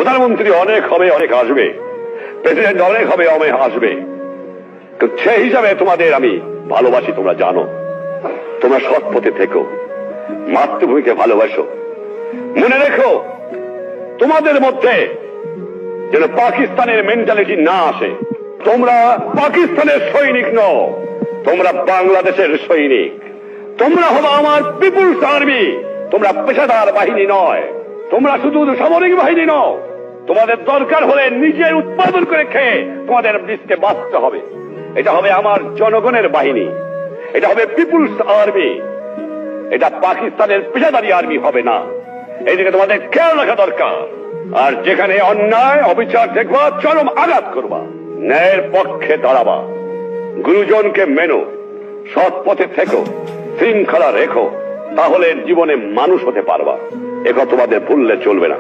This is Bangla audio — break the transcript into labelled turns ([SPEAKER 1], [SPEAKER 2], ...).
[SPEAKER 1] প্রধানমন্ত্রী অনেক হবে, অনেক আসবে, প্রেসিডেন্ট অনেক হবে, অনেক আসবে, সেই হিসাবে তোমাদের আমি ভালোবাসি, তোমরা জানো। তোমরা সৎ পথে থেকো, মাতৃভূমিকে ভালোবাসো। মনে রেখো, তোমাদের মধ্যে যেন পাকিস্তানের মেন্টালিটি না আসে। তোমরা পাকিস্তানের সৈনিক নও, তোমরা বাংলাদেশের সৈনিক। তোমরা হলো আমার পিপুলস আর্মি। তোমরা পেশাদার বাহিনী নয়, তোমরা শুধু সামরিক বাহিনী নও। তোমাদের দরকার হলে নিজের উৎপাদন করে খেয়ে তোমাদের দেশকে বাঁচতে হবে। এটা হবে আমার জনগণের বাহিনী, এটা হবে পিপুলস আর্মি। এটা পাকিস্তানের পেশাদারি আর্মি হবে না। এইদিকে তোমাদের খেয়াল রাখা দরকার। আর যেখানে অন্যায় অবিচার দেখবা, চরম আঘাত করবা, ন্যায়ের পক্ষে দাঁড়াবা, গুরুজনকে মেনো, সৎ পথে থেকো, শৃঙ্খলা রেখো, তাহলে জীবনে মানুষ হতে পারবা। একথা তোমাদের ভুললে চলবে না।